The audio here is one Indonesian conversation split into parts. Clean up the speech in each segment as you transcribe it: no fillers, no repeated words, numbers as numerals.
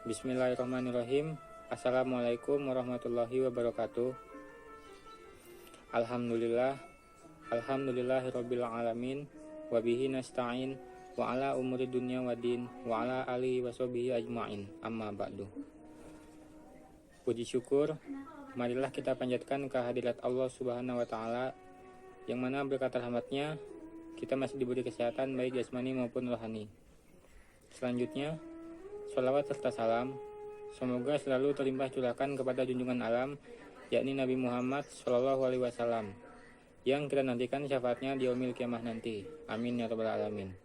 Bismillahirrahmanirrahim. Assalamualaikum warahmatullahi wabarakatuh. Alhamdulillahirabbil alamin wa bihi nasta'in wa ala umuri dunya waddin wa ala alihi washabihi ajmain. Amma ba'du. Puji syukur marilah kita panjatkan kehadirat Allah Subhanahu wa taala yang mana berkat rahmatnya kita masih diberi kesehatan baik jasmani maupun rohani. Selanjutnya, sholawat serta salam semoga selalu terlimpah curahkan kepada junjungan alam, yakni Nabi Muhammad SAW, yang kita nantikan syafaatnya di yaumil kiamah nanti. Amin ya rabbal alamin.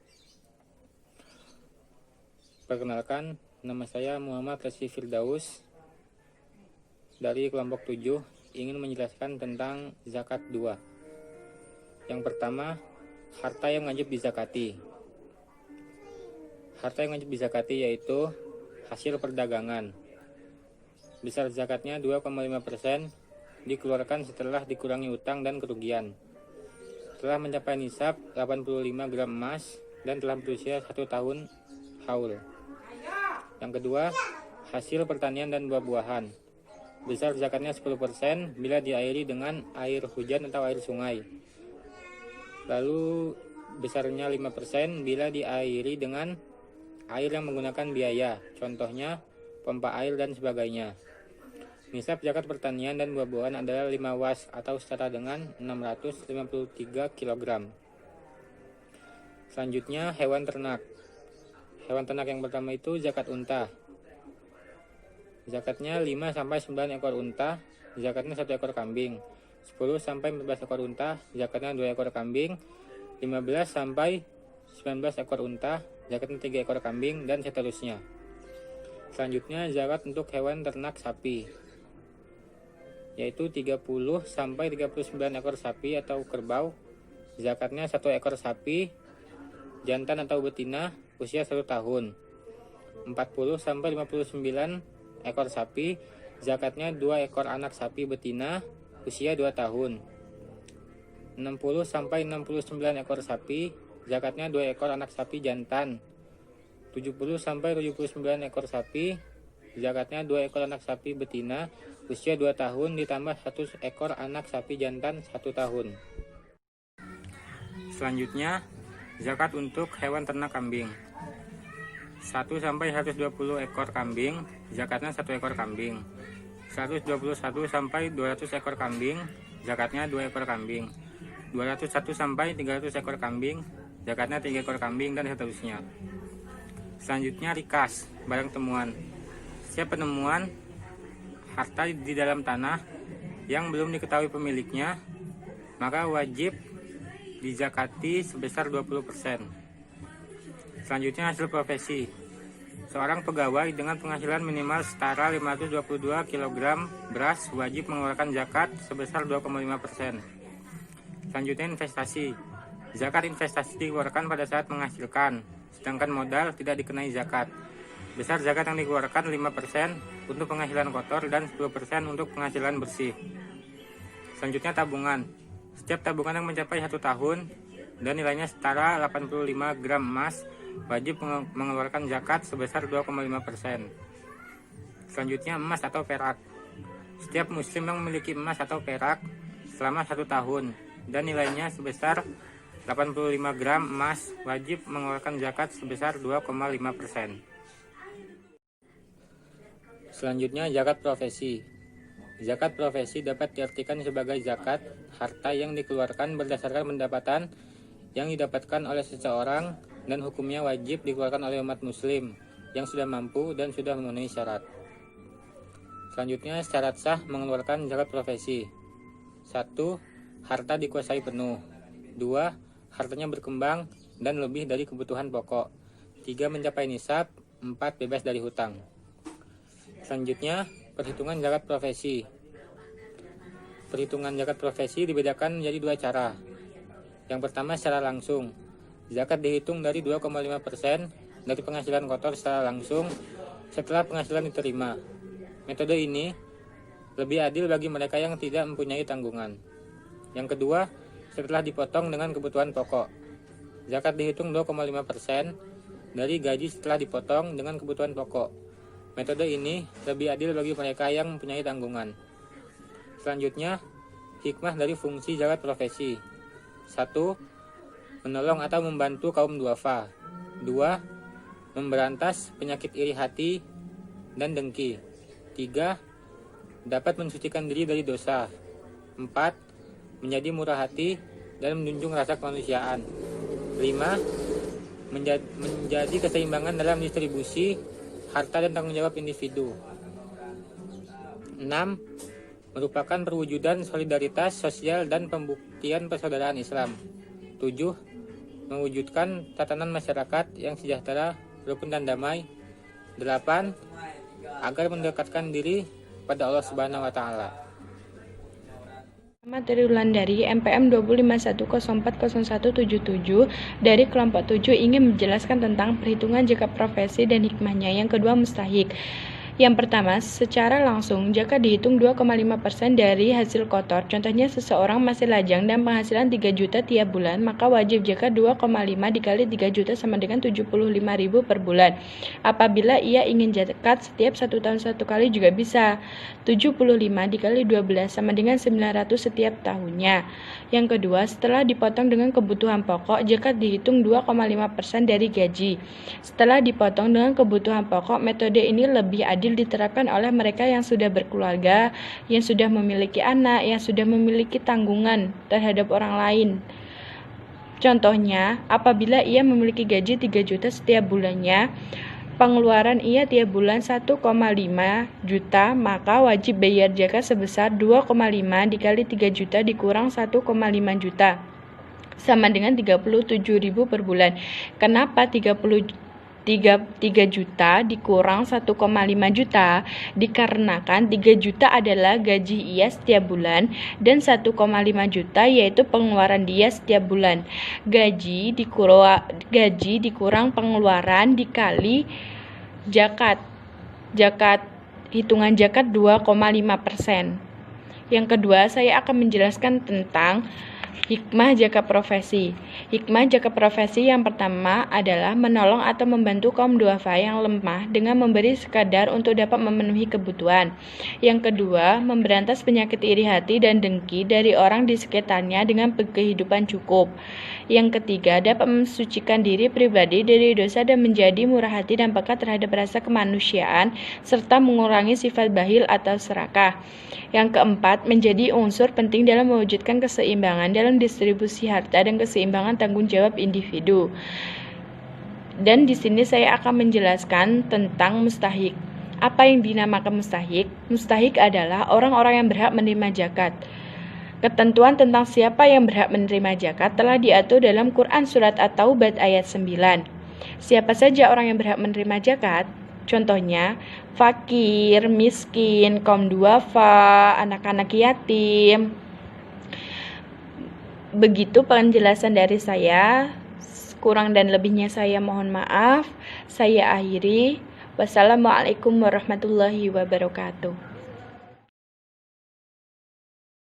Perkenalkan, nama saya Muhammad Rizky Firdaus dari kelompok 7, ingin menjelaskan tentang zakat 2. Yang pertama, harta yang wajib dizakati. Harta yang wajib dizakati yaitu hasil perdagangan. Besar zakatnya 2,5% dikeluarkan setelah dikurangi utang dan kerugian. Telah mencapai nisab 85 gram emas dan telah berusia 1 tahun haul. Yang kedua, hasil pertanian dan buah-buahan. Besar zakatnya 10% bila diairi dengan air hujan atau air sungai. Lalu besarnya 5% bila diairi dengan air yang menggunakan biaya, contohnya pompa air dan sebagainya. Nisab zakat pertanian dan buah-buahan adalah 5 was atau setara dengan 653 kg. Selanjutnya, hewan ternak. Hewan ternak yang pertama itu zakat unta. Zakatnya 5-9 ekor unta, zakatnya 1 ekor kambing. 10-14 ekor unta, zakatnya 2 ekor kambing. 15-19 ekor unta, zakatnya 3 ekor kambing, dan seterusnya. Selanjutnya, zakat untuk hewan ternak sapi, yaitu 30-39 ekor sapi atau kerbau, zakatnya 1 ekor sapi, jantan atau betina, usia 1 tahun. 40-59 ekor sapi, zakatnya 2 ekor anak sapi betina, usia 2 tahun. 60-69 ekor sapi, zakatnya 2 ekor anak sapi jantan. 70-79 ekor sapi, zakatnya 2 ekor anak sapi betina, usia 2 tahun ditambah 1 ekor anak sapi jantan 1 tahun. Selanjutnya, zakat untuk hewan ternak kambing. 1-120 ekor kambing, zakatnya 1 ekor kambing. 121-200 ekor kambing, zakatnya 2 ekor kambing. 201-300 ekor kambing, zakatnya 3 ekor kambing, dan seterusnya. Selanjutnya, rikas, barang temuan. Setiap penemuan harta di dalam tanah yang belum diketahui pemiliknya, maka wajib dizakati sebesar 20%. Selanjutnya, hasil profesi. Seorang pegawai dengan penghasilan minimal setara 522 kg beras wajib mengeluarkan zakat sebesar 2,5%. Selanjutnya, investasi. Zakat investasi dikeluarkan pada saat menghasilkan, sedangkan modal tidak dikenai zakat. Besar zakat yang dikeluarkan 5% untuk penghasilan kotor dan 10% untuk penghasilan bersih. Selanjutnya, tabungan. Setiap tabungan yang mencapai 1 tahun dan nilainya setara 85 gram emas wajib mengeluarkan zakat sebesar 2,5%. Selanjutnya, emas atau perak. Setiap muslim yang memiliki emas atau perak selama 1 tahun dan nilainya sebesar 85 gram emas wajib mengeluarkan zakat sebesar 2,5%. Selanjutnya, zakat profesi. Zakat profesi dapat diartikan sebagai zakat harta yang dikeluarkan berdasarkan pendapatan yang didapatkan oleh seseorang dan hukumnya wajib dikeluarkan oleh umat muslim yang sudah mampu dan sudah memenuhi syarat. Selanjutnya, syarat sah mengeluarkan zakat profesi. 1. Harta dikuasai penuh. 2. Hartanya berkembang dan lebih dari kebutuhan pokok. 3. Mencapai nisab. 4. Bebas dari hutang. Selanjutnya, perhitungan zakat profesi. Perhitungan zakat profesi dibedakan menjadi 2 cara. Yang pertama, secara langsung. Zakat dihitung dari 2,5% dari penghasilan kotor secara langsung setelah penghasilan diterima. Metode ini lebih adil bagi mereka yang tidak mempunyai tanggungan. Yang kedua, setelah dipotong dengan kebutuhan pokok. Zakat dihitung 2,5% dari gaji setelah dipotong dengan kebutuhan pokok. Metode ini lebih adil bagi mereka yang mempunyai tanggungan. Selanjutnya, hikmah dari fungsi zakat profesi. 1. Menolong atau membantu kaum duafa. 2. Memberantas penyakit iri hati dan dengki. 3. Dapat mensucikan diri dari dosa. 4. Menjadi murah hati dan menjunjung rasa kemanusiaan. 5. Menjadi keseimbangan dalam distribusi harta dan tanggung jawab individu. 6. Merupakan perwujudan solidaritas sosial dan pembuktian persaudaraan Islam. 7. Mewujudkan tatanan masyarakat yang sejahtera, rukun dan damai. 8. Agar mendekatkan diri pada Allah Subhanahu wa taala. Materi Wulandari MPM 251040177 dari kelompok 7 ingin menjelaskan tentang perhitungan zakat profesi dan hikmahnya. Yang kedua, mustahik. Yang pertama, secara langsung zakat dihitung 2,5% dari hasil kotor. Contohnya, seseorang masih lajang dan penghasilan 3 juta tiap bulan, maka wajib zakat 2,5 dikali 3 juta sama dengan 75.000 per bulan. Apabila ia ingin zakat setiap 1 tahun 1 kali juga bisa. 75 dikali 12 sama dengan 900 setiap tahunnya. Yang kedua, setelah dipotong dengan kebutuhan pokok, zakat dihitung 2,5% dari gaji. Setelah dipotong dengan kebutuhan pokok, metode ini lebih adil diterapkan oleh mereka yang sudah berkeluarga, yang sudah memiliki anak, yang sudah memiliki tanggungan terhadap orang lain. Contohnya, apabila ia memiliki gaji 3 juta setiap bulannya, pengeluaran ia tiap bulan 1,5 juta, maka wajib bayar zakat sebesar 2,5 dikali 3 juta dikurang 1,5 juta sama dengan 37.000 per bulan. Kenapa 3 juta dikurang 1,5 juta? Dikarenakan 3 juta adalah gaji ia setiap bulan dan 1,5 juta yaitu pengeluaran dia setiap bulan. Gaji dikurang pengeluaran dikali zakat. Hitungan zakat 2,5%. Yang kedua, saya akan menjelaskan tentang hikmah zakat profesi. Hikmah zakat profesi yang pertama adalah menolong atau membantu kaum duafa yang lemah dengan memberi sekadar untuk dapat memenuhi kebutuhan. Yang kedua, memberantas penyakit iri hati dan dengki dari orang di sekitarnya dengan kehidupan cukup. Yang ketiga, dapat mensucikan diri pribadi dari dosa dan menjadi murah hati dan peka terhadap rasa kemanusiaan serta mengurangi sifat bakhil atau serakah. Yang keempat, menjadi unsur penting dalam mewujudkan keseimbangan dalam distribusi harta dan keseimbangan tanggung jawab individu. Dan di sini saya akan menjelaskan tentang mustahik. Apa yang dinamakan mustahik? Mustahik adalah orang-orang yang berhak menerima zakat. Ketentuan tentang siapa yang berhak menerima zakat telah diatur dalam Quran Surat At-Taubah ayat 9. Siapa saja orang yang berhak menerima zakat? Contohnya, fakir, miskin, kaum duafa, anak-anak yatim. Begitu penjelasan dari saya. Kurang dan lebihnya saya mohon maaf. Saya akhiri. Wassalamualaikum warahmatullahi wabarakatuh.